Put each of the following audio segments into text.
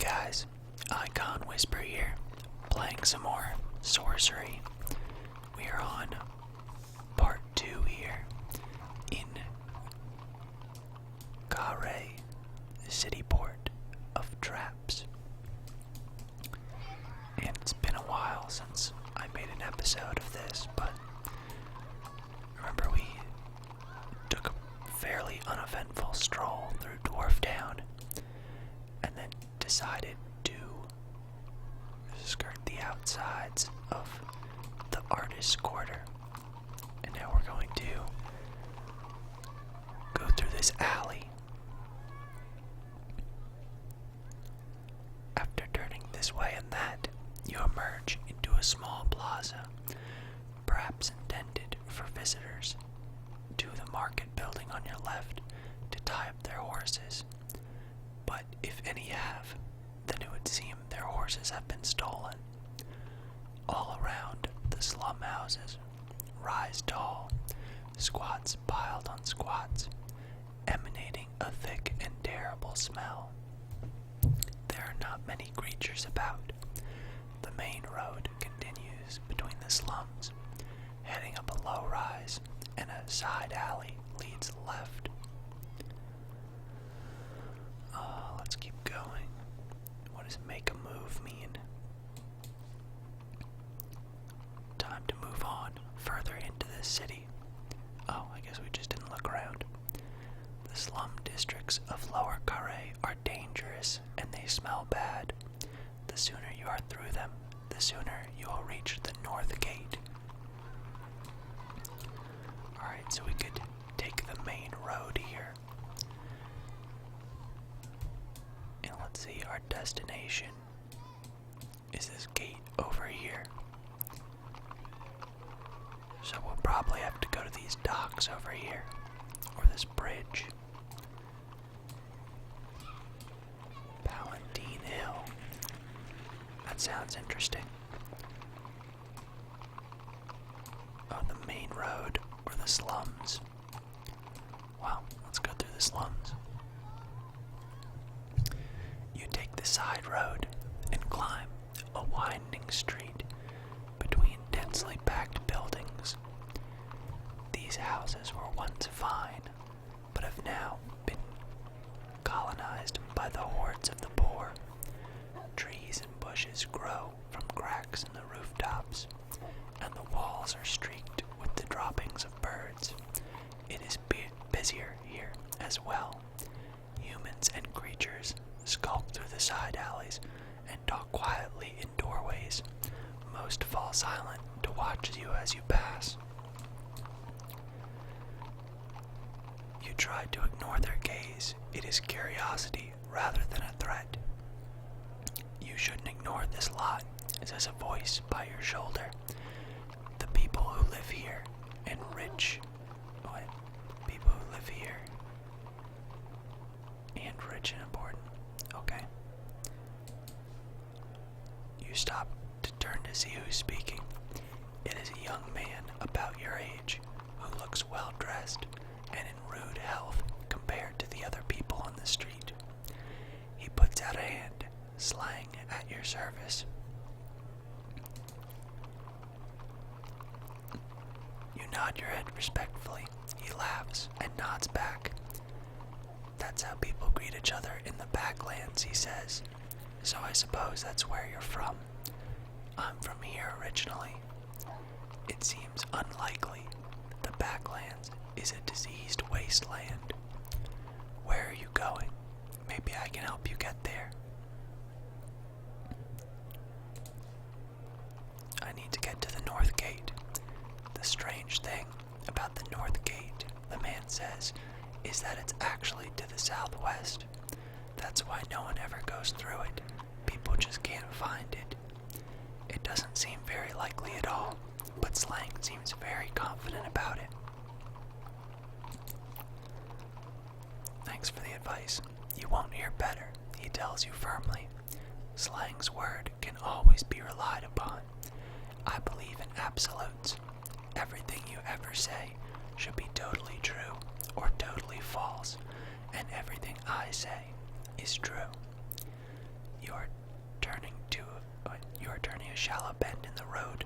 guys, Icon Whisper here, playing some more Sorcery. We are on part 2 here in Khare, the city port of traps. And it's been a while since I made an episode of this, but remember we took a fairly uneventful stroll through Dwarf Town and then decided to skirt the outsides of the Artist's Quarter. And now we're going to go through this alley. After turning this way and that, you emerge into a small plaza, perhaps intended for visitors, to the market building on your left to tie up their horses. But if any have, then it would seem their horses have been stolen. All around, the slum houses rise tall, squats piled on squats, emanating a thick and terrible smell. There are not many creatures about. The main road continues between the slums, heading up a low rise, and a side alley leads left. Let's keep going. What does make a move mean? Time to move on further into the city. Oh, I guess we just didn't look around. The slum districts of Lower Khare are dangerous and they smell bad. The sooner you are through them, the sooner you will reach the north gate. Alright, so we could take the main road here. And let's see, our destination is this gate over here. So we'll probably have to go to these docks over here, or this bridge. Palatine Hill. That sounds interesting. Oh, the main road, or the slums. Well, let's go through the slums. You take the side road and climb a winding street between densely packed buildings. These houses were once fine, but have now been colonized by the hordes of the poor. Trees and bushes grow from cracks in the rooftops, and the walls are streaked with the droppings of birds. It is busier here as well. Humans and creatures skulk through the side alleys and talk quietly in doorways. Most fall silent to watch you as you pass. You try to ignore their gaze. It is curiosity rather than a threat. You shouldn't ignore this lot, says a voice by your shoulder. The people who live here and rich. What? People who live here and rich and important. Okay. You stop to turn to see who's speaking. It is a young man about your age who looks well dressed and in rude health compared to the other people on the street. He puts out a hand, slang at your service. You nod your head respectfully. He laughs and nods back. That's how people greet each other in the backlands, he says. So I suppose that's where you're from. I'm from here originally. It seems unlikely the backlands is a diseased wasteland. Where are you going? Maybe I can help you get there. I need to get to the north gate. The strange thing about the north gate, the man says, is that it's actually to the southwest. That's why no one ever goes through it. People just can't find it. It doesn't seem very likely at all, but Slang seems very confident about it. Thanks for the advice. You won't hear better, he tells you firmly. Slang's word can always be relied upon. I believe in absolutes. Everything you ever say should be totally true or totally false, and everything I say is true. You are turning to you are turning a shallow bend in the road.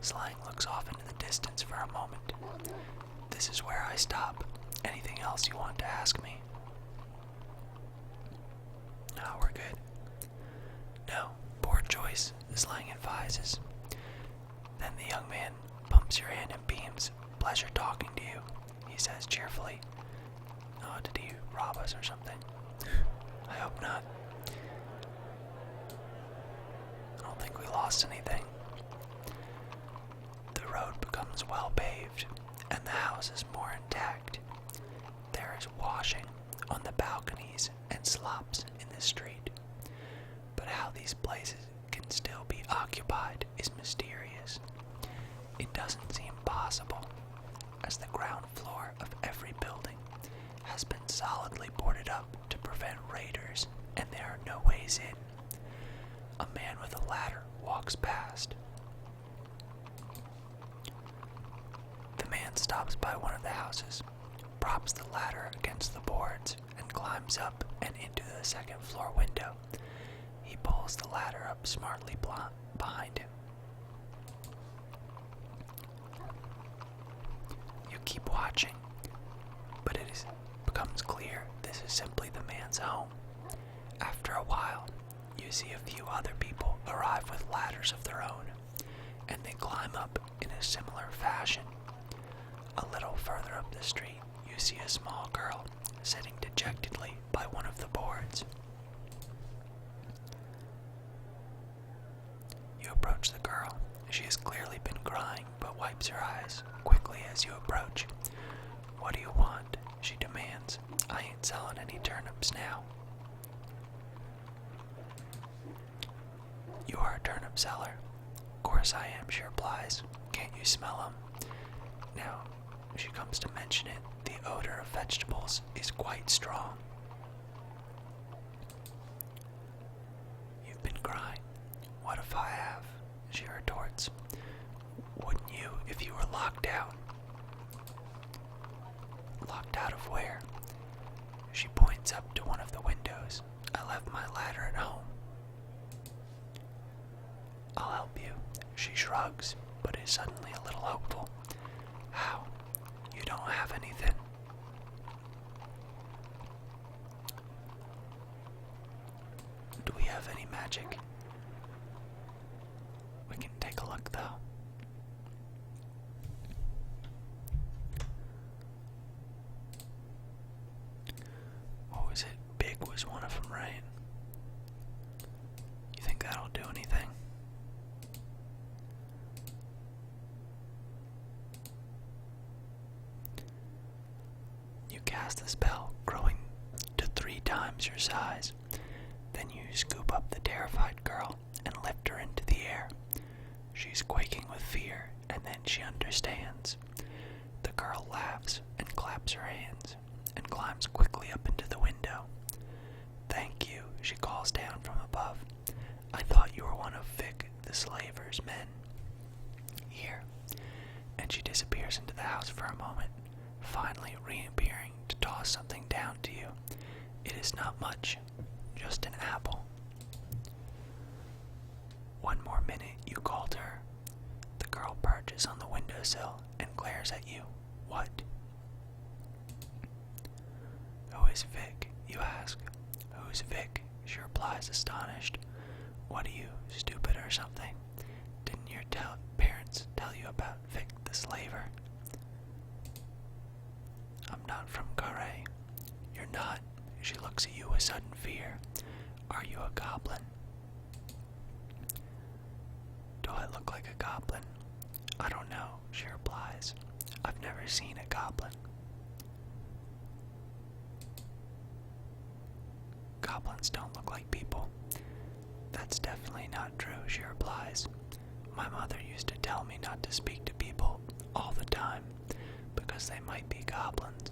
Slang looks off into the distance for a moment. This is where I stop. Anything else you want to ask me? No, we're good. No, poor choice, Slang advises. Then the young man bumps your hand and beams. Pleasure talking to you, he says cheerfully. Oh, did he rob us or something? I hope not. I don't think we lost anything. The road becomes well paved, and the house is more intact. There is washing on the balconies and slops in the street. But how these places can still be occupied is mysterious. It doesn't seem possible, as the ground floor of every building has been solidly boarded up to prevent raiders, and there are no ways in. A man with a ladder walks past. The man stops by one of the houses, props the ladder against the boards, and climbs up and into the second floor window. He pulls the ladder up smartly behind him. You keep watching, but it becomes clear this is simply the man's home. After a while, you see a few other people arrive with ladders of their own, and they climb up in a similar fashion. A little further up the street, you see a small girl sitting dejectedly by one of the boards. You approach the girl. She has clearly been crying, but wipes her eyes quickly as you approach. What do you want? She demands. I ain't selling any turnips now. You are a turnip seller. Of course I am, she replies. Can't you smell them? Now, she comes to mention it, the odor of vegetables is quite strong. You've been crying. What if I have? She retorts. Wouldn't you if you were locked out? Locked out of where? She points up to one of the windows. I left my ladder at home. I'll help you. She shrugs, but is suddenly a little hopeful. How? You don't have anything? Do we have any magic? We can take a look, though. What was it? Big was one of them, right? You think that'll do anything? You cast the spell, growing to 3 times your size. Then you scoop up the terrified girl and lift her into the air. She's quaking with fear, and then she understands. The girl laughs and claps her hands and climbs quickly up into the window. Thank you, she calls down from above. I thought you were one of Vic the slaver's men. Here. And she disappears into the house for a moment, finally reappearing to toss something down to you. It is not much, just an apple. One more minute, you called her. The girl perches on the windowsill and glares at you. What? Who is Vic? You ask. Who's Vic? She replies, astonished. What are you, stupid or something? Didn't your parents tell you about Vic the slaver? I'm not from Khare. You're not. She looks at you with sudden fear. Are you a goblin? Do I look like a goblin? I don't know, she replies. I've never seen a goblin. Goblins don't look like people. That's definitely not true, she replies. My mother used to tell me not to speak to people all the time because they might be goblins.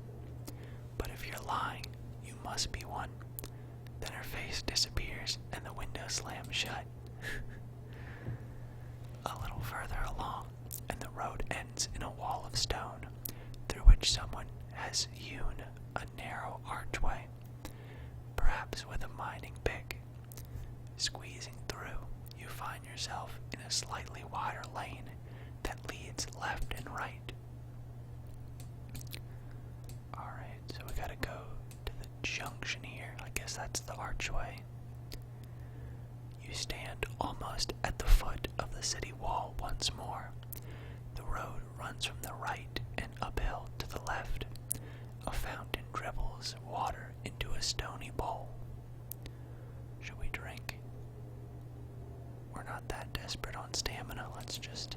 But if you're lying, you must be one. Then her face disappears and the window slams shut. A little further along, and the road ends in a wall of stone, through which someone has hewn a narrow archway, perhaps with a mining pick. Squeezing through, you find yourself in a slightly wider lane that leads left and right. Alright, so we gotta go to the junction here. I guess that's the archway. You stand almost at the foot of the city wall once more. The road runs from the right and uphill to the left. A fountain dribbles water into a stony bowl. Should we drink? We're not that desperate on stamina. Let's just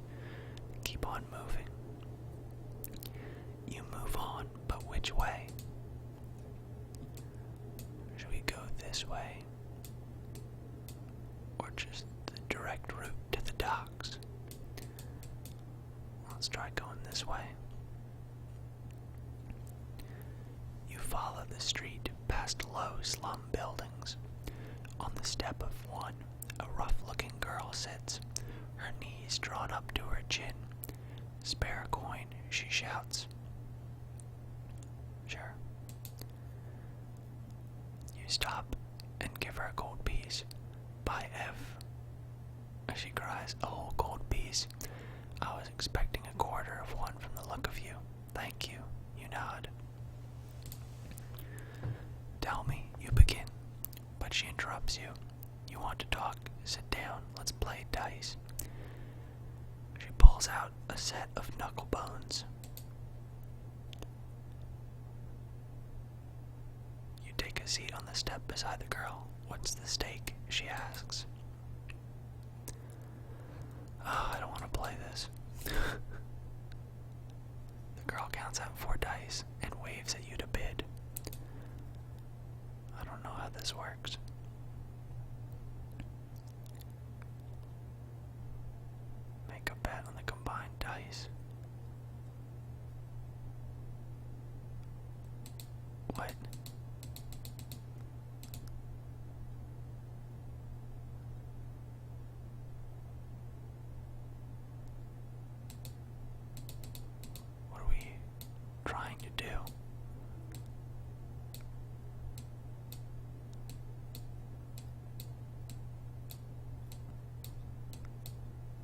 keep on moving. You move on, but which way? Should we go this way? Or just the direct route to the docks? Let's try going this way. You follow the street past low slum buildings. On the step of one, a rough-looking girl sits, her knees drawn up to her chin. "Spare a coin," she shouts. Sure. You stop and give her a gold piece. "By F," she cries, "a whole gold piece. I was expecting a quarter of one from the look of you. Thank you," you nod. "Tell me," you begin, but she interrupts you. "You want to talk? Sit down, let's play dice." She pulls out a set of knuckle bones. You take a seat on the step beside the girl. "What's the stake?" she asks. "Oh, I don't want to play this." The girl counts out 4 dice and waves at you to bid. I don't know how this works. Make a bet on the combined dice. What? What are we trying to do?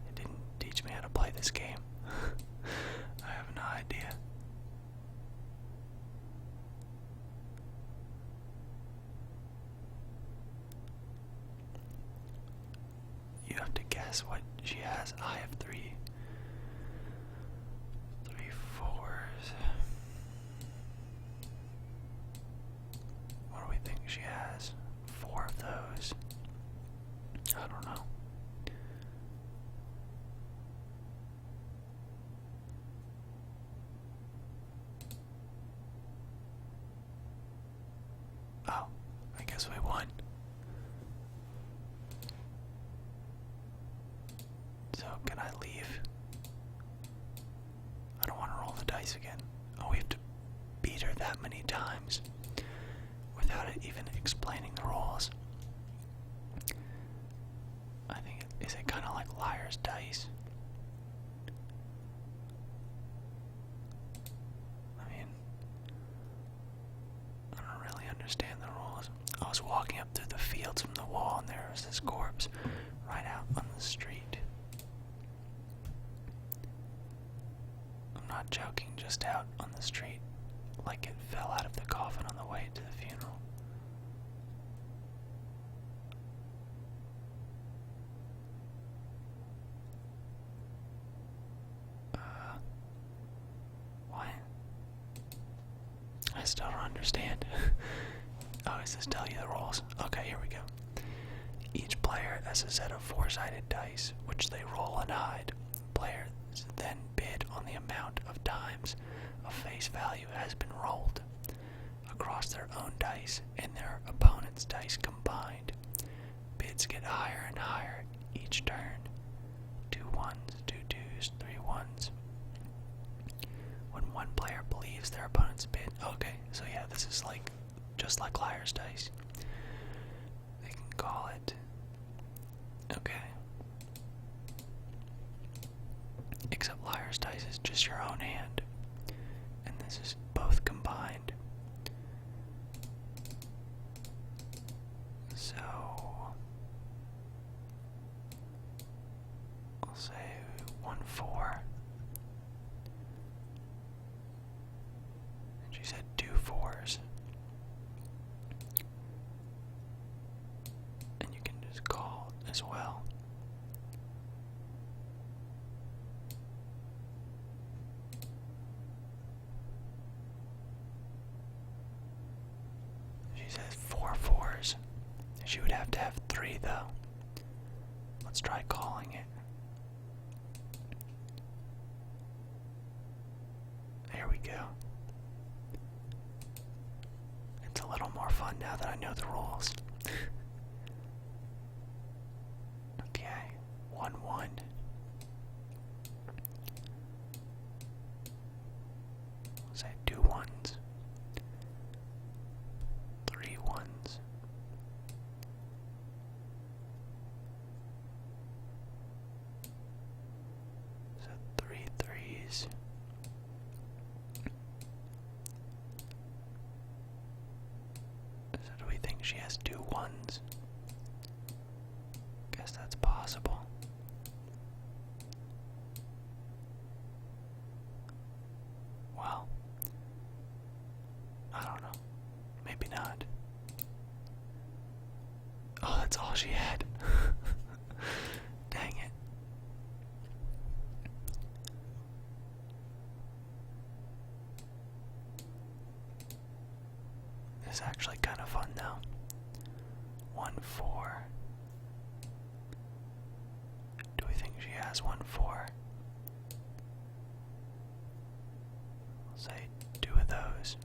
It didn't teach me how to play this game. I have no idea. You have to guess what she has. I have 3 fours. What do we think she has? 4 of those. I don't know. Oh, I guess we won. So, can I leave? I don't want to roll the dice again. Oh, we have to beat her that many times without it even explaining the rules. I think, is it kind of like Liar's Dice? I mean, I don't really understand the rules. I was walking up through the fields from the wall and there was this corpse right out on the street. I'm not joking, just out on the street, like it fell out of the coffin on the way to the funeral. What? I still don't understand. Oh, does this tell you the rules? Okay, here we go. Each player has a set of 4-sided dice, which they roll and hide. Players then bid on the amount of times a face value has been rolled across their own dice and their opponent's dice combined. Bids get higher and higher each turn. 2 ones, 2 twos, 3 ones. When one player believes their opponent's bid. Okay, so yeah, this is like just like Liar's Dice. They can call it. Okay. Except Liar's Dice is just your own hand. And this is both combined. So 4. And she said 2 4s. And you can just call as well. She says 4 4s. She would have to have 3 though. Let's try calling it. There we go. It's a little more fun now that I know the rules. Okay, 1 1. Say 2 1s. 3 1s. So 3 3s. So do we think she has 2 1s? Guess that's possible. Well, I don't know. Maybe not. Oh, that's all she had. Dang it. This is actually kind of fun now. 1 4. Do we think she has 1 4? I'll say 2 of those.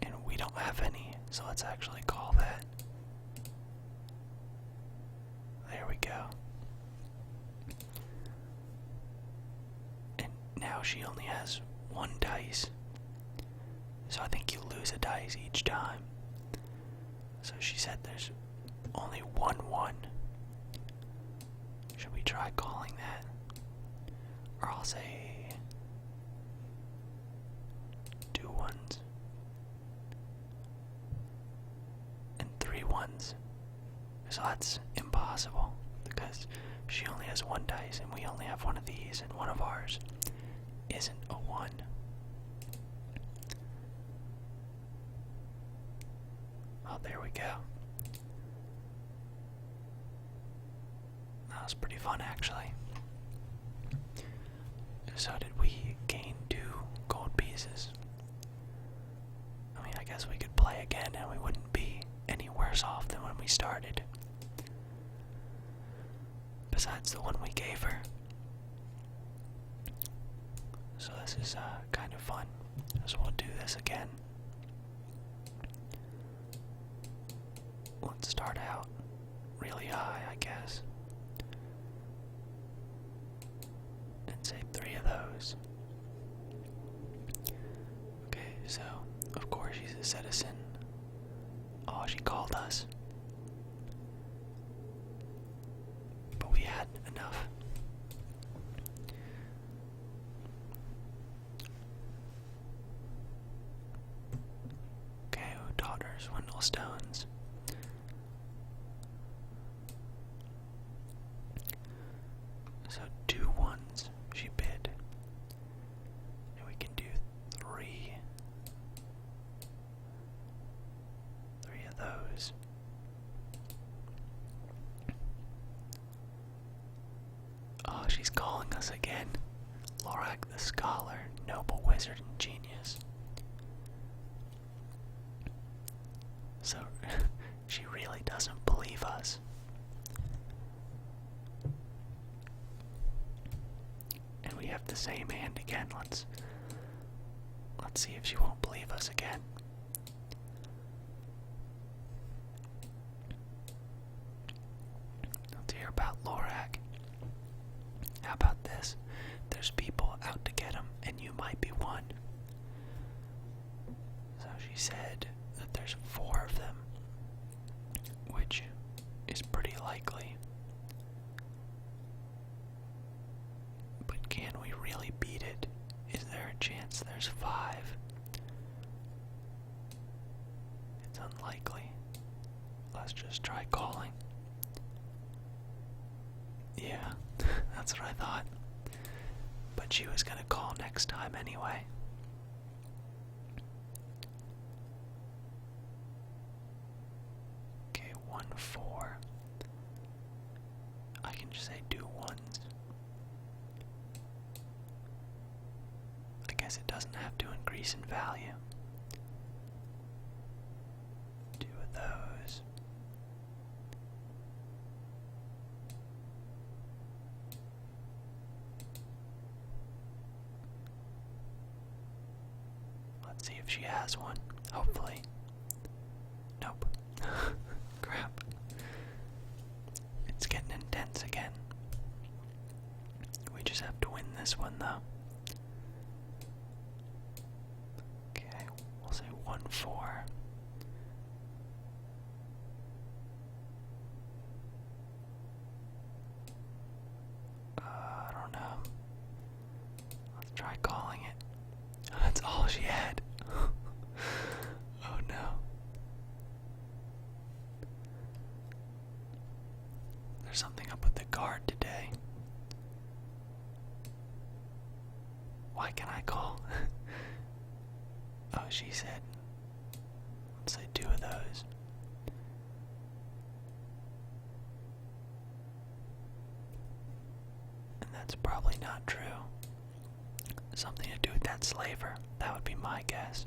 And we don't have any, so let's actually call that. There we go. And now she only has 1 dice. So I think you lose a dice each time. So she said there's only 1 1. Should we try calling that? Or I'll say 2 1s. And 3 1s. So that's impossible because she only has 1 dice and we only have 1 of these, and one of ours isn't a 1. Oh, there we go. That was pretty fun, actually. So did we gain 2 gold pieces? I mean, I guess we could play again and we wouldn't be any worse off than when we started. Besides the one we gave her. So this is kind of fun. So we'll do this again. Let's start out really high, I guess. And say 3 of those. Okay, so of course she's a citizen. Oh, she called us. But we had enough. Okay, daughters, Wendell Stones. So 2 1s she bid. And we can do 3. 3 of those. Oh, she's calling us again. Lorak the Scholar, noble wizard and genius. So, she really doesn't believe us. And we have the same hand again. Let's see if she won't believe us again. Let's hear about Lorak. How about this? There's people out to get him, and you might be one. So she said that there's 4 of them, which is pretty likely. But can we really beat it? Is there a chance there's 5? It's unlikely. Let's just try calling. Yeah, that's what I thought. But she was gonna call next time anyway. Okay, 1-4. I can just say do ones. I guess it doesn't have to increase in value. Two of those. Let's see if she has one. Hopefully. Nope. Crap. It's getting intense again. We just have to win this one though. Okay, we'll say 1-4. I don't know. Let's try calling it. That's all she had. Oh no. There's something up with the guard today. Why can I call? Oh, she said, let's say 2 of those. And that's probably not true. Something to do with that slaver. That would be my guess.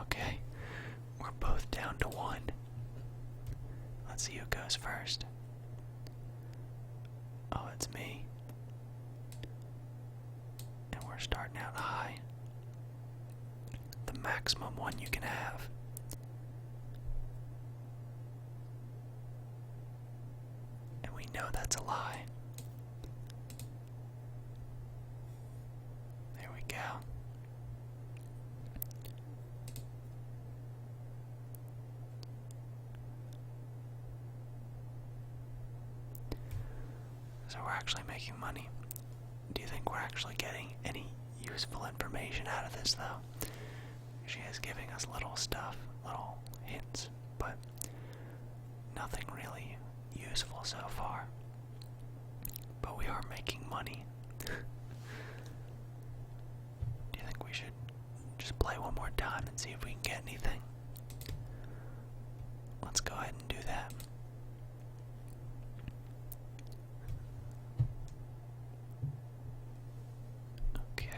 Okay, we're both down to 1. Let's see who goes first. Oh, it's me. And we're starting out high. The maximum one you can have. And we know that's a lie. There we go. So we're actually making money. Do you think we're actually getting any useful information out of this, though? She is giving us little stuff, little hints, but nothing really useful so far. But we are making money. Do you think we should just play one more time and see if we can get anything? Let's go ahead and do that. Okay.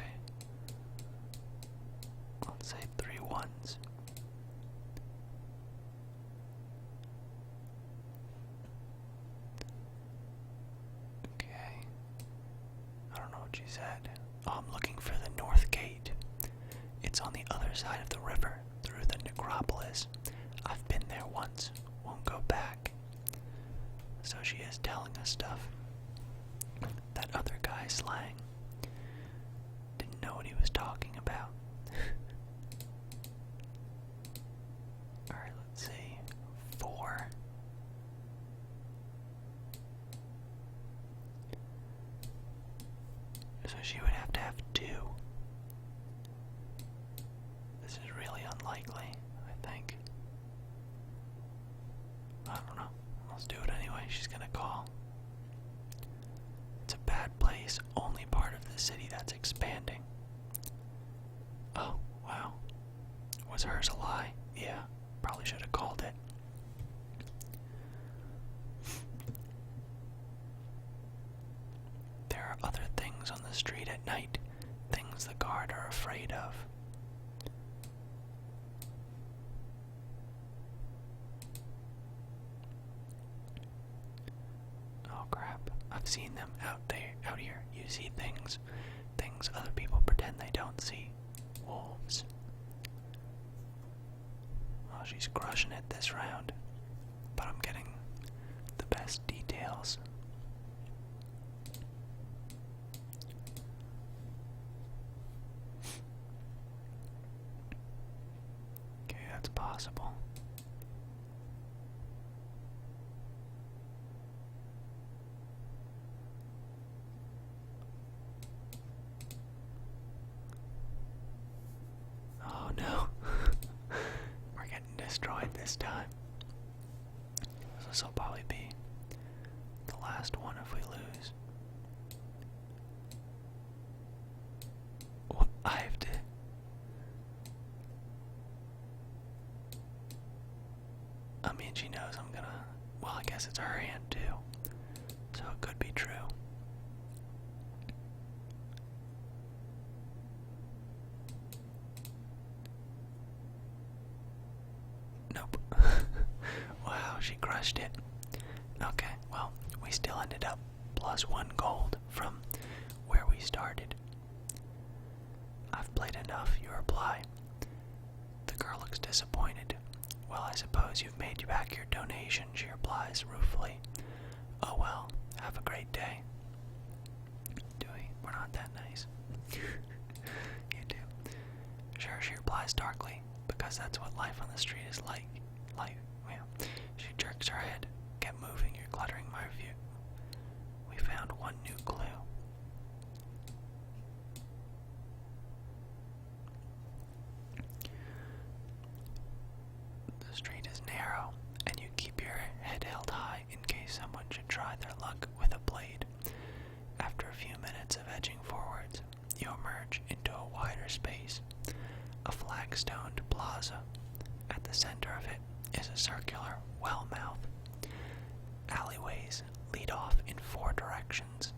Let's say 3 ones. Okay. I don't know what she said. Oh, I'm looking for the north gate. It's on the other side of the river, through the necropolis. I've been there once. Won't go back. So she is telling us stuff. That other guy slang. Didn't know what he was talking about. Alright, let's see. 4. So she would have to have 2. This is really unlikely, I think. I don't know. Let's do it anyway. She's gonna call. It's a bad place. Only part of the city that's expanding. Oh, wow. Was hers a lie? Yeah, probably should have called it. There are other things on the street at night. Things the guard are afraid of. Oh crap. I've seen them out here. You see things other people pretend they don't see. Wolves. Oh, she's crushing it this round. But I'm getting the best details. Okay, that's possible. Oh no. We're getting destroyed this time. this will probably be the last one if we lose. Well, I have to... I mean, she knows I'm gonna... Well, I guess it's her hand too. So it could be true. Nope. Wow, she crushed it. Okay, well, we still ended up +1 gold from where we started. I've played enough, you reply. The girl looks disappointed. Well, I suppose you've made back your donation, she replies ruefully. Oh well, have a great day. Do we? We're not that nice. You do. Sure, she replies darkly, because that's what life on the street is like. Life, yeah. She jerks her head. Get moving, you're cluttering my view. We found one new clue. The street is narrow, and you keep your head held high in case someone should try their luck with a blade. After a few minutes of edging forwards, you emerge into a wider space, a flag-stoned plaza. At the center of it is a circular well mouth. Alleyways lead off in 4 directions.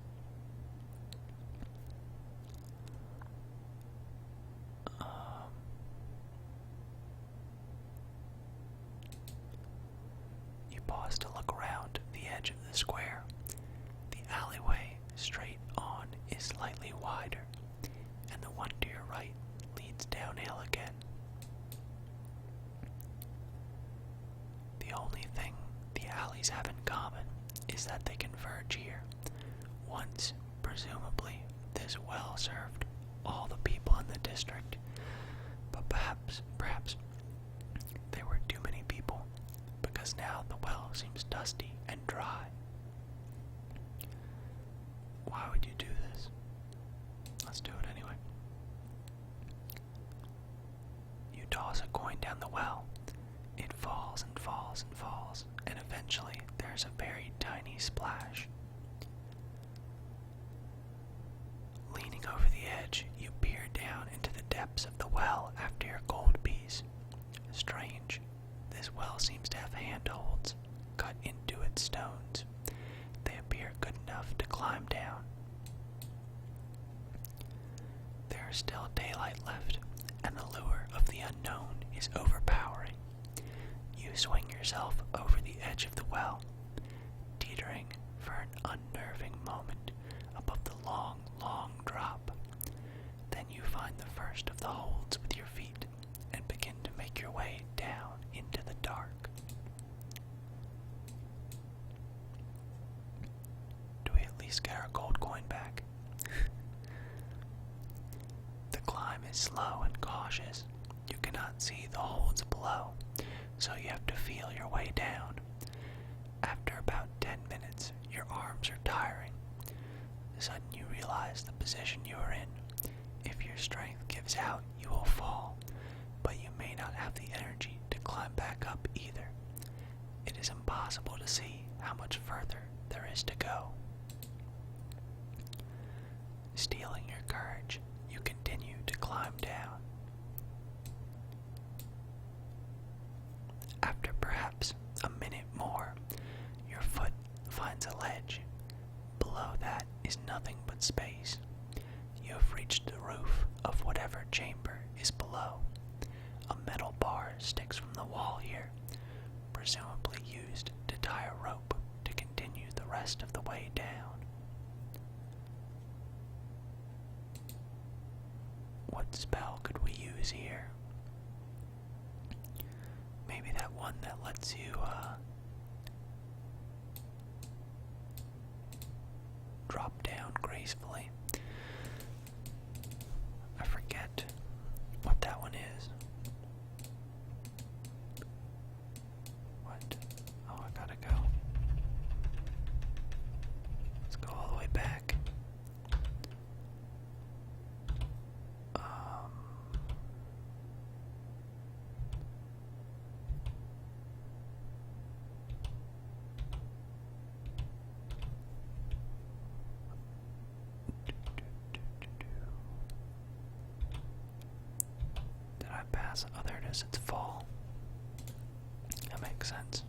You pause to look around the edge of the square. The alleyway straight on is slightly wider, and the one to your right leads downhill again. The only thing the alleys have in common is that they converge here. Once, presumably, this well served all the people in the district, but perhaps there were too many people, because now the well seems dusty and dry. Why would you do this? Let's do it anyway. You toss a coin down the well. It falls and falls and falls, and eventually there's a very tiny splash. Leaning over the edge, you peer down into the depths of the well after your gold piece. Strange. This well seems to have handholds cut into its stones. They appear good enough to climb down. There is still daylight left, and the lure of the unknown is overpowering. You swing yourself over the edge of the well, teetering for an unnerving moment above the long, long drop. Then you find the first of the holds with your feet and begin to make your way down into the dark. Do we at least get our gold coin back? The climb is slow and cautious. You cannot see the holds below, so you have to feel your way down. After about 10 minutes, your arms are tiring. Suddenly you realize the position you are in. If your strength gives out, you will fall, but you may not have the energy to climb back up either. It is impossible to see how much further there is to go. Stealing your courage, you continue to climb down. After perhaps a minute more, your foot finds a ledge. Below that is nothing but space. You have reached the roof of whatever chamber is below. A metal bar sticks from the wall here, presumably used to tie a rope to continue the rest of the way down. What spell could we use here? Maybe that one that lets you, drop down gracefully. I forget what that one is. What? Oh, I gotta go. Let's go all the way back. pass. Oh, there it is. It's fall. That makes sense.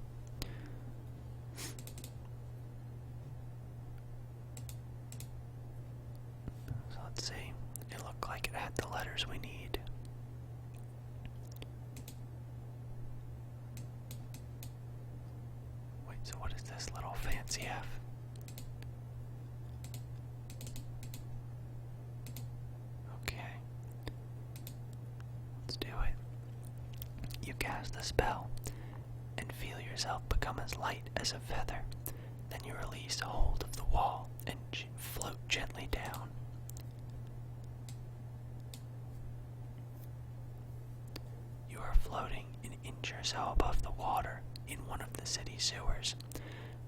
So let's see. It looked like it had the letters we need. Wait, so what is this little fancy F? Okay. Let's do it. You cast the spell and feel yourself become as light as a feather. Then you release hold of the wall and float gently down. You are floating an inch or so above the water in one of the city sewers.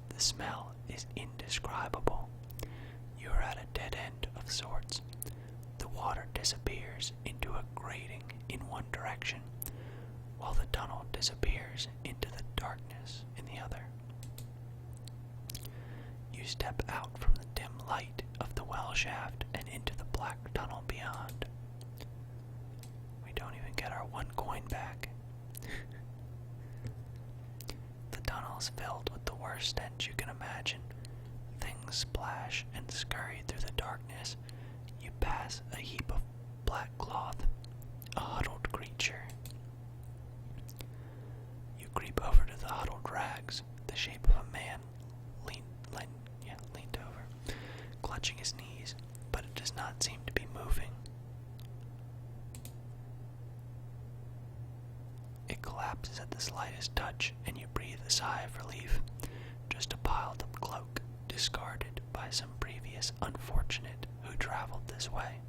The smell is indescribable. You are at a dead end of sorts. The water disappears into a grating in one direction, while the tunnel disappears into the darkness in the other. You step out from the dim light of the well shaft and into the black tunnel beyond. We don't even get our 1 coin back. The tunnel's filled with the worst stench you can imagine. Things splash and scurry through the darkness. You pass a heap of black cloth, a huddled creature. You creep over to the huddled rags, the shape of a man leaned over, clutching his knees, but it does not seem to be moving. It collapses at the slightest touch, and you breathe a sigh of relief. Just a piled up cloak, discarded by some previous unfortunate who traveled this way.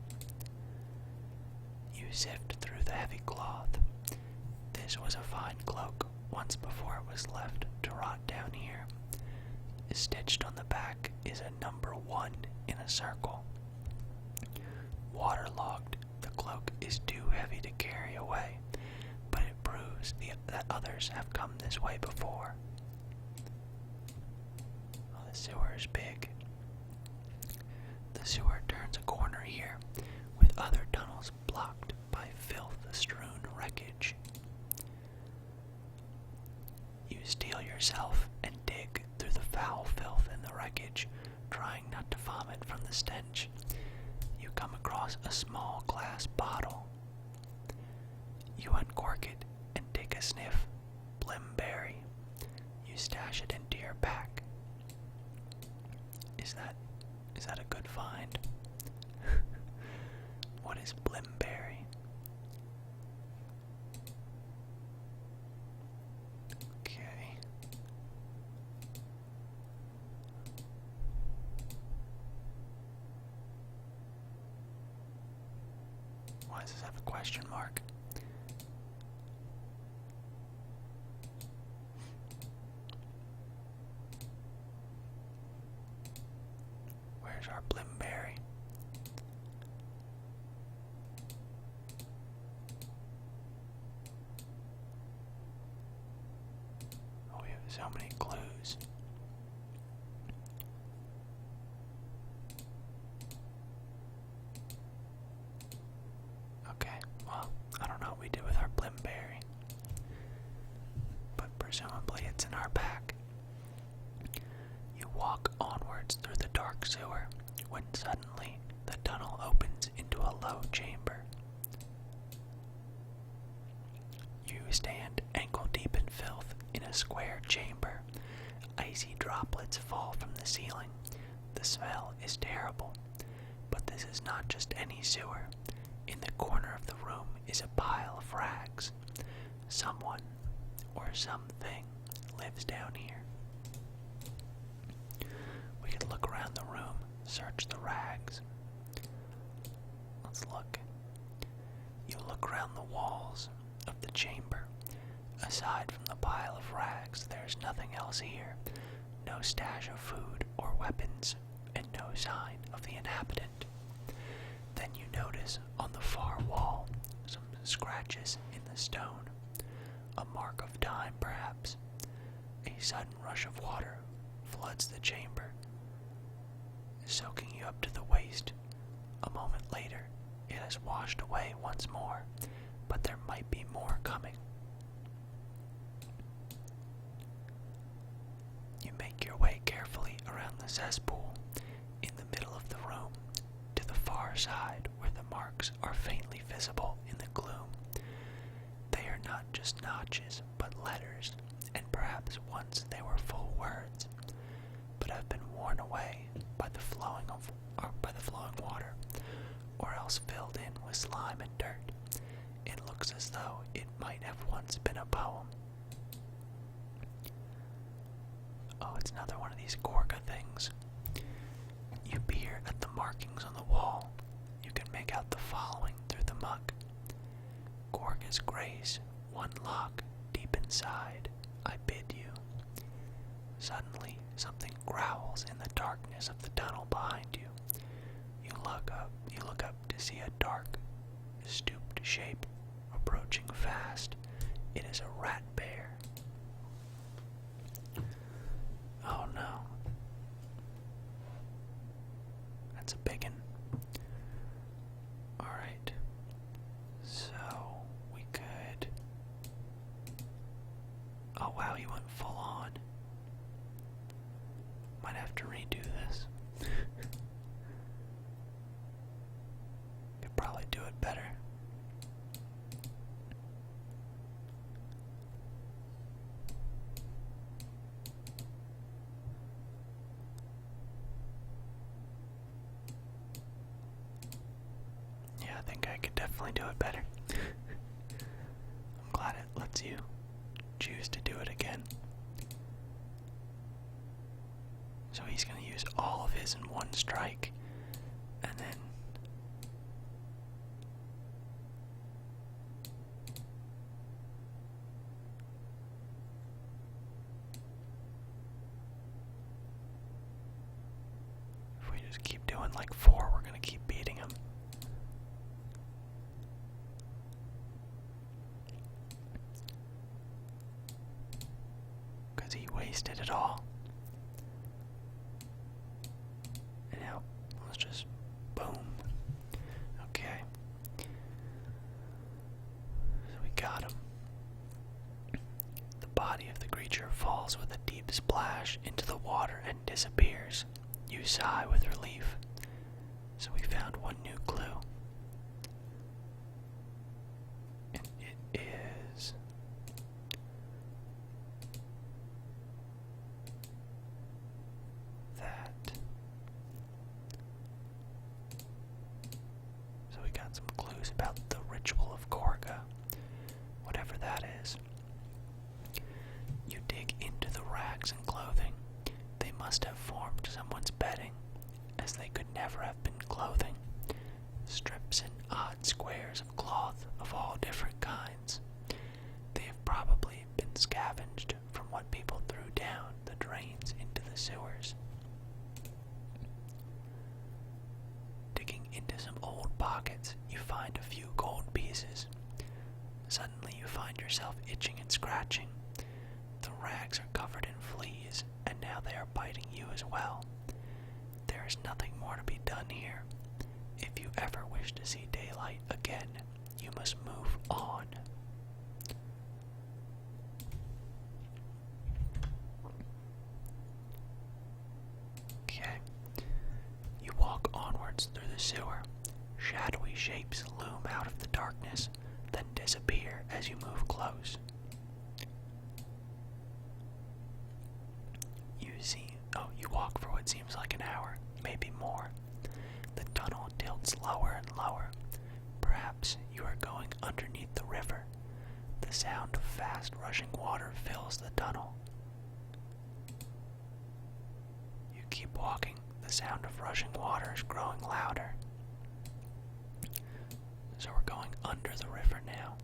You sift through the heavy cloth. This was a fine cloak once before it was left to rot down here. Stitched on the back is a number 1 in a circle. Waterlogged, the cloak is too heavy to carry away, but it proves that others have come this way before. Oh, the sewer is big. The sewer turns a corner here, with other tunnels blocked by filth-strewn wreckage. You steel yourself and dig through the foul filth in the wreckage, trying not to vomit from the stench. You come across a small glass bottle. You uncork it and take a sniff. Blimberry. You stash it into your pack. Is that a good find? What is Blimberry? Okay. Why does this have a question mark? Where's our Blimberry? Oh, we have so many clues. Okay, well, I don't know what we do with our Blimberry, but presumably it's in our pack. You walk onwards through the dark sewer when suddenly the tunnel opens into a low chamber. You stand ankle deep in filth in a square chamber. Icy droplets fall from the ceiling. The smell is terrible, but this is not just any sewer. In the corner of the room is a pile of rags. Someone or something lives down here. We could look around the room, search the rags. Let's look. You look around the walls of the chamber. Aside from the pile of rags, there's nothing else here. No stash of food or weapons, and no sign of the inhabitant. Then you notice on the far wall some scratches in the stone. A mark of time, perhaps. A sudden rush of water floods the chamber, soaking you up to the waist. A moment later, it has washed away once more, but there might might be more coming. You make your way carefully around the cesspool in the middle of the room to the far side where the marks are faintly visible in the gloom. They are not just notches, but letters, and perhaps once they were full words, but have been worn away by the flowing water, or else filled in with slime and dirt. It looks as though it might have once been a poem. Oh, it's another one of these Gorga things. You peer at the markings on the wall. You can make out the following through the muck. Gorga's grace, one lock deep inside, I bid you. Suddenly, something growls in the darkness of the tunnel behind you. You look up to see a dark, stooped shape approaching fast. It is a rat bear. Oh no. That's a biggin. Alright. So, we could... Oh wow, he went full on. Might have to redo this. Could probably do it better. Yeah, I think I could definitely do it better. I'm glad it lets you choose to do it again. So he's going to use all of his in one strike, and then if we just keep doing like 4, we're going to keep beating him. Because he wasted it all. And now, let's just boom. Okay. So we got him. The body of the creature falls with a deep splash into the water and disappears. You sigh with relief. So we found one new clue. And it is... that. So we got some clues about the ritual of Gorga, whatever that is. You dig into the rags and clothing. They must have formed someone's bedding, as they could never have been clothing. Strips and odd squares of cloth of all different kinds. They have probably been scavenged from what people threw down the drains into the sewers. Digging into some old pockets, you find a few gold pieces. Suddenly you find yourself itching and scratching. The rags are covered in fleas, and now they are biting you as well. There is nothing more to be done here. If you ever wish to see daylight again, you must move on. Okay. You walk onwards through the sewer. Shadowy shapes loom out of the darkness, then disappear as you move close. You walk for what seems like an hour, maybe more. The tunnel tilts lower and lower. Perhaps you are going underneath the river. The sound of fast rushing water fills the tunnel. You keep walking. The sound of rushing water is growing louder. So we're going under the river now.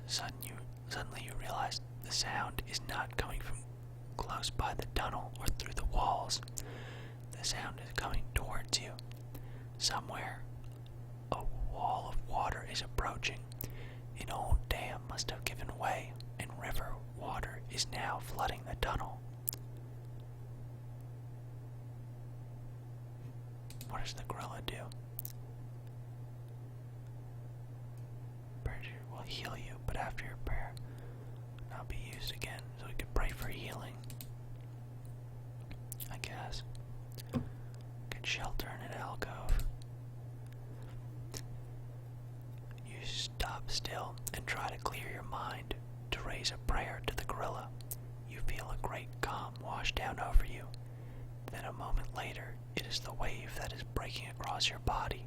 Suddenly you realize the sound is not coming from close by the tunnel or through the walls. The sound is coming towards you. Somewhere, a wall of water is approaching. An old dam must have given way, and river water is now flooding the tunnel. What does the gorilla do? will heal you, but after your prayer, not be used again. So we could pray for healing, I guess. Get shelter in an alcove. You stop still and try to clear your mind to raise a prayer to the gorilla. You feel a great calm wash down over you. Then a moment later, it is the wave that is breaking across your body,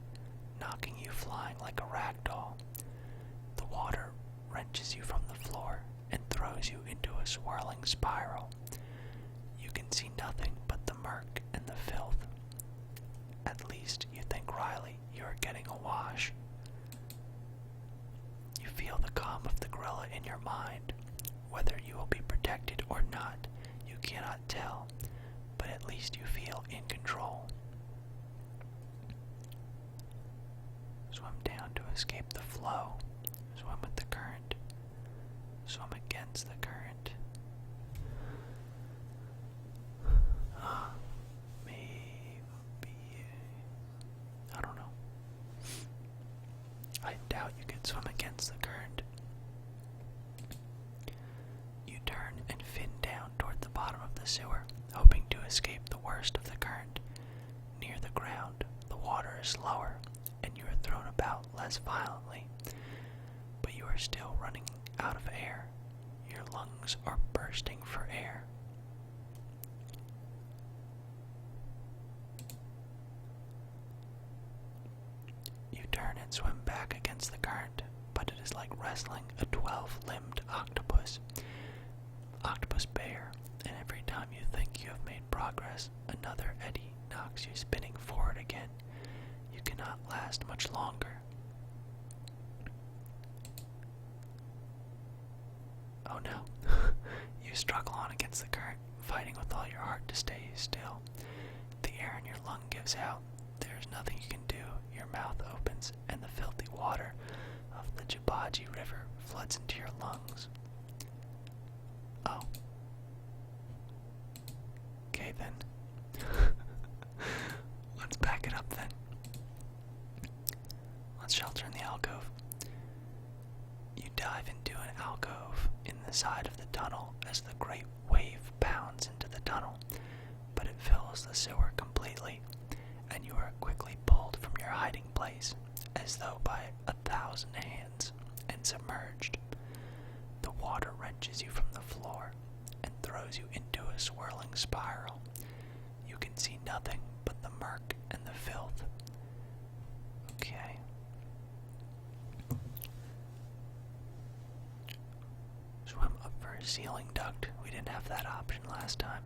knocking you flying like a rag doll. The water wrenches you from the floor and throws you into a swirling spiral. You can see nothing but the murk and the filth. At least, you think wryly, you are getting a wash. You feel the calm of the gorilla in your mind. Whether you will be protected or not, you cannot tell, but at least you feel in control. Swim down to escape the flow. Swim with the current. Swim against the current. Maybe. I don't know. I doubt you could swim against the current. You turn and fin down toward the bottom of the sewer, hoping to escape the worst of the current. Near the ground, the water is lower, and you are thrown about less violently, but you are still running out of air. Your lungs are bursting for air. You turn and swim back against the current, but it is like wrestling a 12-limbed octopus bear, and every time you think you have made progress, another eddy knocks you spinning forward again. You cannot last much longer. Oh no. You struggle on against the current, fighting with all your heart to stay still. The air in your lung gives out. There is nothing you can do. Your mouth opens, and the filthy water of the Jibaji River floods into your lungs. Oh. Okay then. Let's back it up then. Let's shelter in the alcove. You dive into an alcove in the side of the tunnel as the great wave pounds into the tunnel, but it fills the sewer completely, and you are quickly pulled from your hiding place, as though by 1,000 hands, and submerged. The water wrenches you from the floor and throws you into a swirling spiral. You can see nothing but the murk and the filth. Okay. Swim up for a ceiling duct. We didn't have that option last time.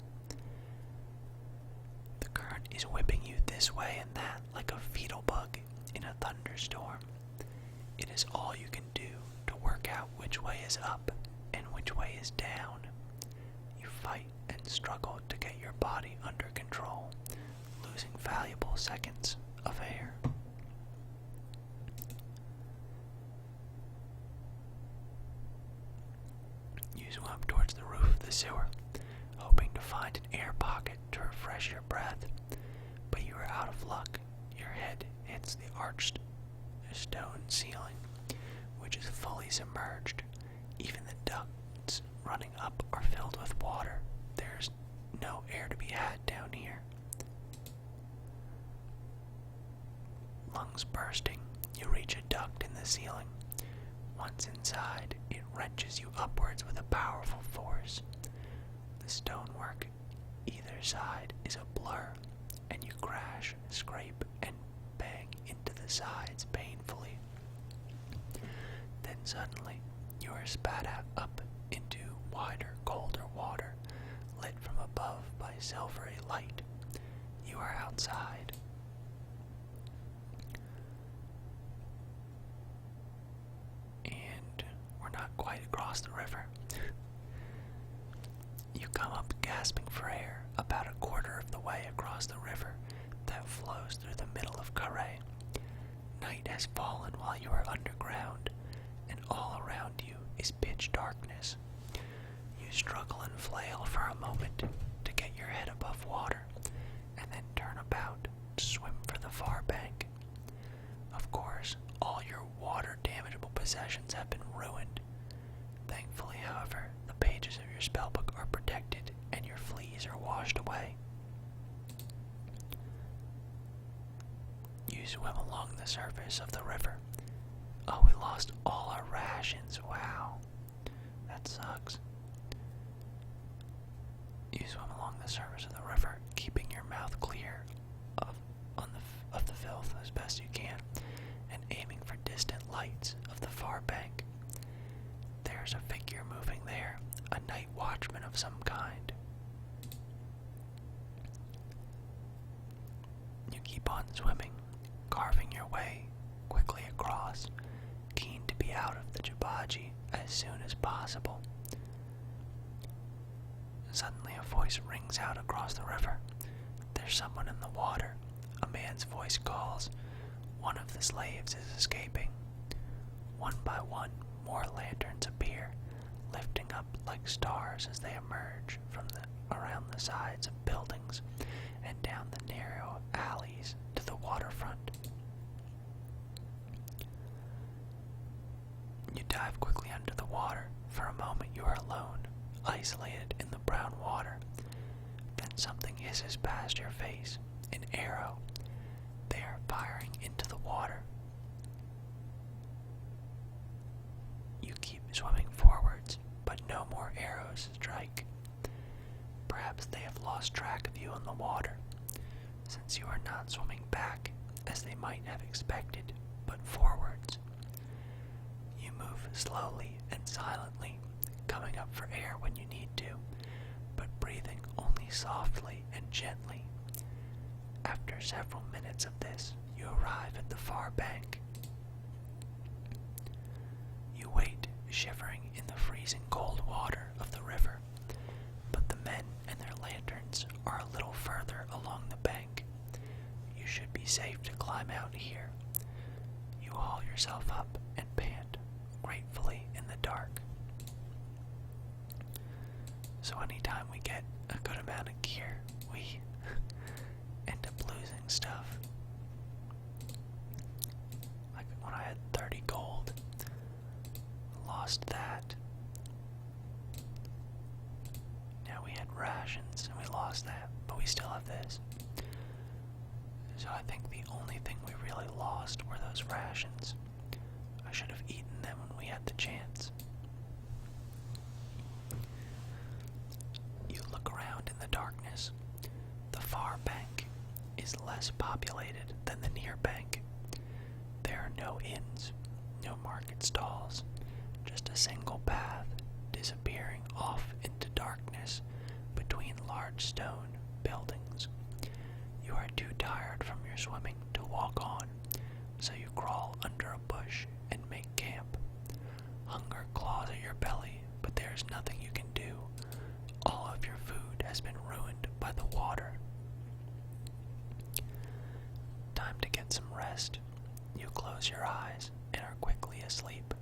The current is whipping you this way and that like a fetal bug in a thunderstorm. It is all you can do to work out which way is up and which way is down. You fight and struggle to get your body under control, losing valuable seconds of air. You swim towards the roof of the sewer, hoping to find an air pocket to refresh your breath, but you are out of luck. Your head hits the arched stone ceiling, which is fully submerged. Even the ducts running up are filled with water. There's no air to be had down here. Lungs bursting, you reach a duct in the ceiling. Once inside, it wrenches you upwards with a powerful force. The stonework either side is a blur, and you crash, scrape, and bang into the sides painfully. Then suddenly, you are spat up into wider, colder water, lit from above by silvery light. You are outside. And we're not quite across the river. You come up gasping for air, about a quarter of the way across the river that flows through the middle of Khare. Night has fallen while you are underground, and all around you is pitch darkness. You struggle and flail for a moment to get your head above water, and then turn about to swim for the far bank. Of course, All your water-damageable possessions have been ruined. Thankfully, however, the pages of your spellbook are protected and your fleas are washed away. You swim along the surface of the river. Oh, we lost all our rations. Wow. That sucks. You swim along the surface of the river, keeping your mouth clear of the filth as best you can, and aiming for distant lights of the far bank. There's a figure moving there, a night watchman of some kind. You keep on swimming, carving your way quickly across, keen to be out of the Jabaji as soon as possible. Suddenly a voice rings out across the river. There's someone in the water. A man's voice calls. One of the slaves is escaping. One by one, more lanterns appear, lifting up like stars as they emerge from around the sides of buildings and down the narrow alleys to the waterfront. You dive quickly under the water. For a moment you are alone, isolated in the brown water. Then something hisses past your face. An arrow. They are firing into the water. You keep swimming forwards, but no more arrows strike. Perhaps they have lost track of you in the water, since you are not swimming back as they might have expected, but forwards. You move slowly and silently, coming up for air when you need to, but breathing only softly and gently. After several minutes of this, you arrive at the far bank. You wait, shivering in the freezing cold water of the river, but the men and their lanterns are a little further along the bank. You should be safe to climb out here. You haul yourself up and pant, gratefully in the dark. So anytime we get a good amount of gear, we end up losing stuff. Like when I had 30 gold, lost that. Now we had rations and we lost that, but we still have this. So I think the only thing we really lost were those rations. I should have eaten them when we had the chance. You look around in the darkness. The far bank is less populated than the near bank. There are no inns, no market stalls, just a single path disappearing off into darkness between large stone buildings. You are too tired from your swimming to walk on, so you crawl under a bush and make camp. Hunger claws at your belly, but there is nothing you can do. All of your food has been ruined by the water. Time to get some rest. You close your eyes and are quickly asleep.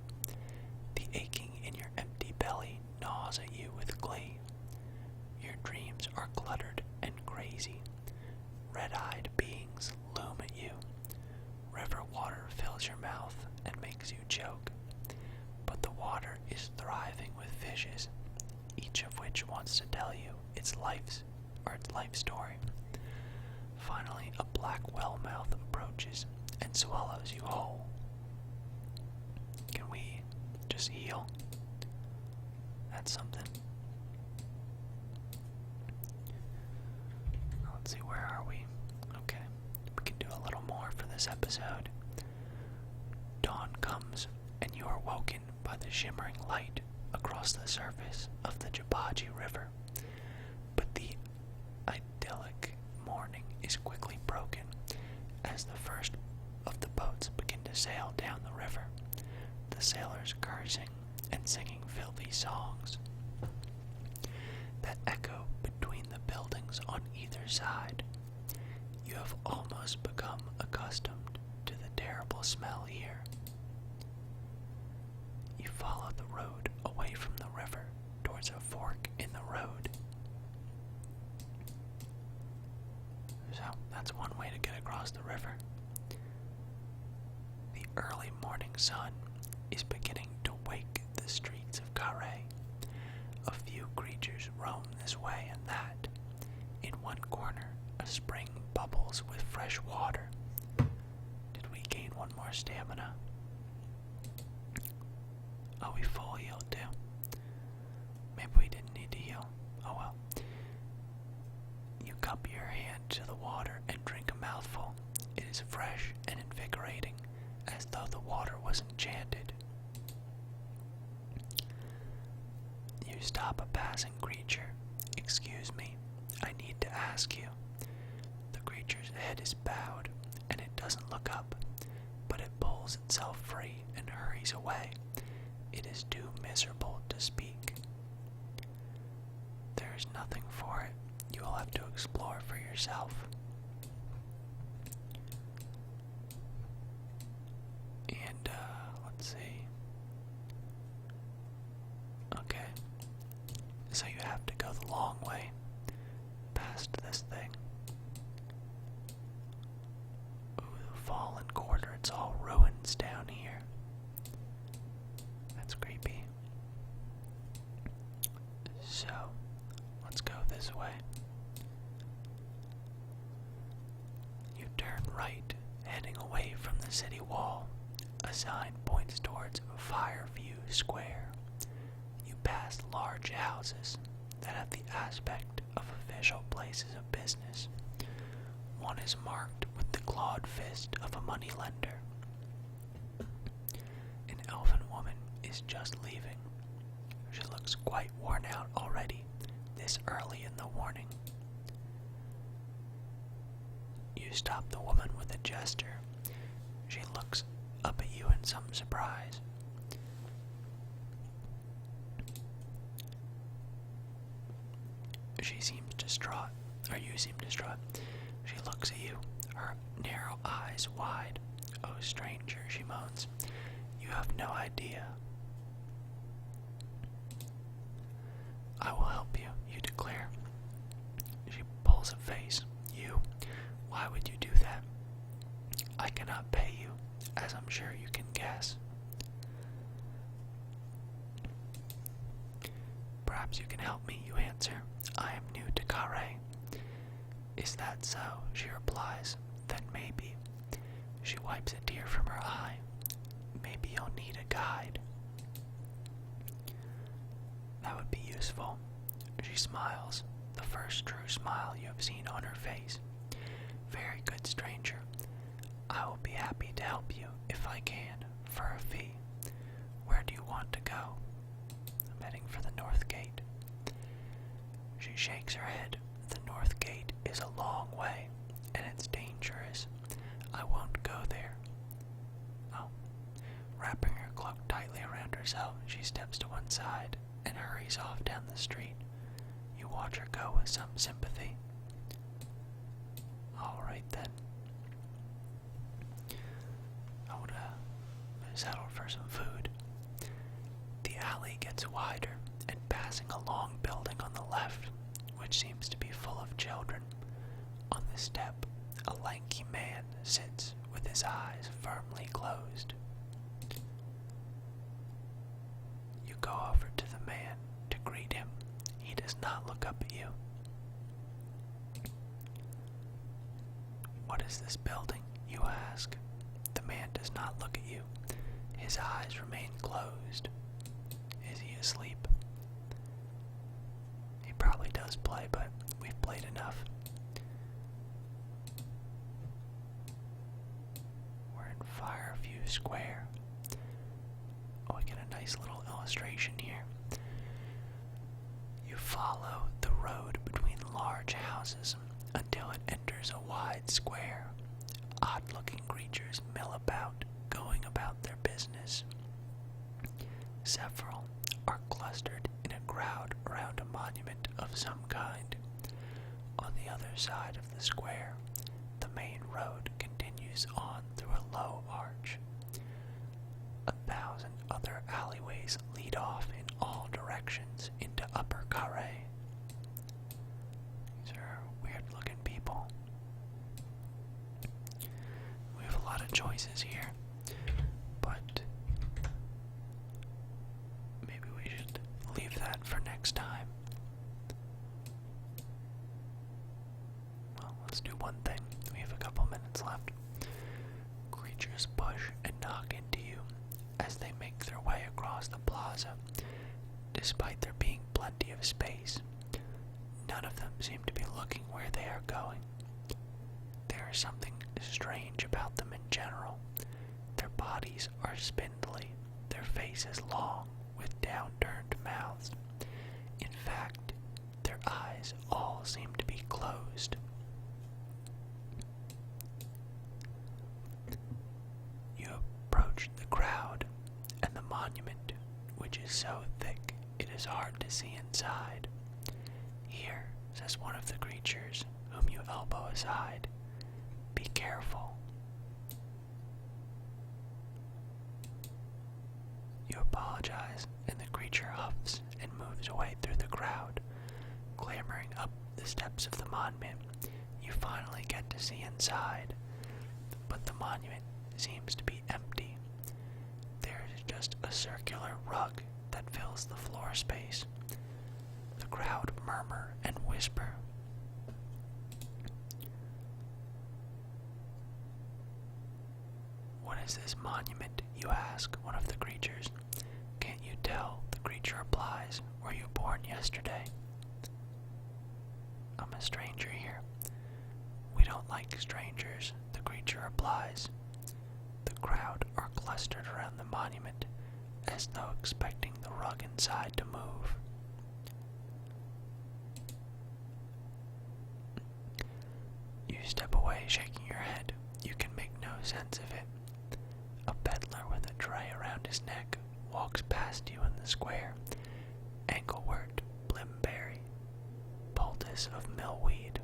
The aching in your empty belly gnaws at you with glee. Your dreams are cluttered and crazy. Red-eyed beings loom at you. River water fills your mouth and makes you choke. But the water is thriving with fishes, each of which wants to tell you its life story. Finally, a black whale-mouth approaches and swallows you whole. Can we just heal? That's something. Let's see, where are we? Okay, we can do a little more for this episode. Dawn comes, and you are woken by the shimmering light across the surface of the Jabaji River. But the idyllic morning is quickly broken as the first of the boats begin to sail down the river, the sailors cursing and singing filthy songs that echo between the buildings on either side. You have almost become accustomed to the terrible smell here. You follow the road away from the river towards a fork in the road. So that's one way to get across the river. The early morning sun is beginning to wake the streets of Khare. A few creatures roam this way and that. In one corner, a spring bubbles with fresh water. Did we gain one more stamina? Oh, we full healed too. Maybe we didn't need to heal. Oh well. You cup your hand to the water and drink a mouthful. It is fresh and invigorating, as though the water was enchanted. You stop a passing creature. Excuse me, I need to ask you. The creature's head is bowed, and it doesn't look up, but it pulls itself free and hurries away. It is too miserable to speak. There is nothing for it. You will have to explore for yourself. And, let's see. Okay. So you have to go the long way past this thing. Ooh, the fallen quarter. It's all ruins down here. That's creepy. So, let's go this way. You turn right, heading away from the city wall. A sign points towards Fireview Square. You pass large houses that have the aspect of official places of business. One is marked with the clawed fist of a moneylender. An elven woman is just leaving. She looks quite worn out already, this early in the morning. You stop the woman with a gesture. She looks up at you in some surprise. She seems distraught, or you seem distraught. She looks at you, her narrow eyes wide. "Oh, stranger," she moans, "you have no idea." "I will help you," you declare. She pulls a face. "You? Why would you do that?" "I cannot pay you, as I'm sure you can guess." "Perhaps you can help me," you answer. "I am new to Khare." "Is that so?" she replies. "Then maybe." She wipes a tear from her eye. "Maybe you'll need a guide." "That would be useful." She smiles, the first true smile you have seen on her face. "Very good, stranger. I will be happy to help you if I can, for a fee. Where do you want to go?" "I'm heading for the north gate." She shakes her head. "The north gate is a long way, and it's dangerous. I won't go there." Oh. Wrapping her cloak tightly around herself, she steps to one side and hurries off down the street. You watch her go with some sympathy. Alright then. I would settle for some food. The alley gets wider, and passing a long building on the left, which seems to be full of children. On the step, a lanky man sits with his eyes firmly closed. You go over to the man to greet him. He does not look up at you. "What is this building?" you ask. The man does not look at you. His eyes remain closed. Is he asleep? He probably does play, but we've played enough. We're in Fireview Square. Oh, we get a nice little illustration here. You follow the road between large houses until it enters a wide square. Odd-looking creatures mill about, going about their business. Several are clustered in a crowd around a monument of some kind. On the other side of the square, the main road continues on through a low arch. 1,000 other alleyways lead off in all directions into Upper Khare. These are weird-looking people. We have a lot of choices here. that for next time. Well, let's do one thing. We have a couple minutes left. Creatures push and knock into you as they make their way across the plaza. Despite there being plenty of space, none of them seem to be looking where they are going. There is something strange about them in general. Their bodies are spindly, their faces long, with downturned mouths. In fact, their eyes all seem to be closed. You approach the crowd and the monument, which is so thick it is hard to see inside. Here, says one of the creatures, whom you elbow aside, be careful. You apologize, and the creature huffs and moves away through the crowd. Clambering up the steps of the monument, you finally get to see inside, but the monument seems to be empty. There is just a circular rug that fills the floor space. The crowd murmur and whisper. What is this monument, you ask one of the creatures. Can't you tell, the creature replies, were you born yesterday? I'm a stranger here. We don't like strangers, the creature replies. The crowd are clustered around the monument, as though expecting the rug inside to move. You step away, shaking your head. You can make no sense of it. A peddler with a tray around his neck walks past you in the square. Anglewort, blimberry, poultice of millweed.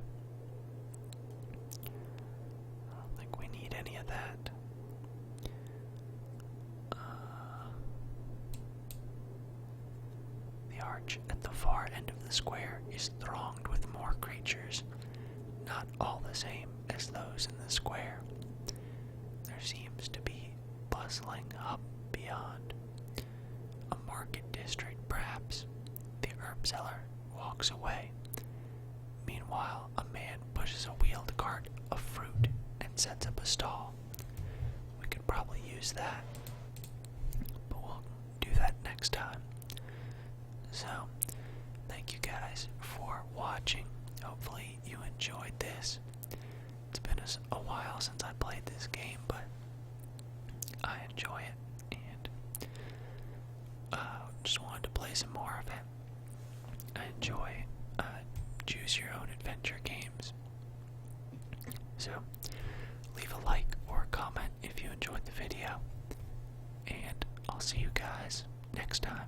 I don't think we need any of that. The arch at the far end of the square is thronged with more creatures, not all the same as those in the square. There seems to be bustling up beyond. A market district, perhaps. The herb seller walks away. Meanwhile, a man pushes a wheeled cart of fruit and sets up a stall. We could probably use that, but we'll do that next time. So, thank you guys for watching. Hopefully you enjoyed this. It's been a while since I played this game, but I enjoy it, and just wanted to play some more of it. I enjoy choose your own adventure games. So, leave a like or a comment if you enjoyed the video, and I'll see you guys next time.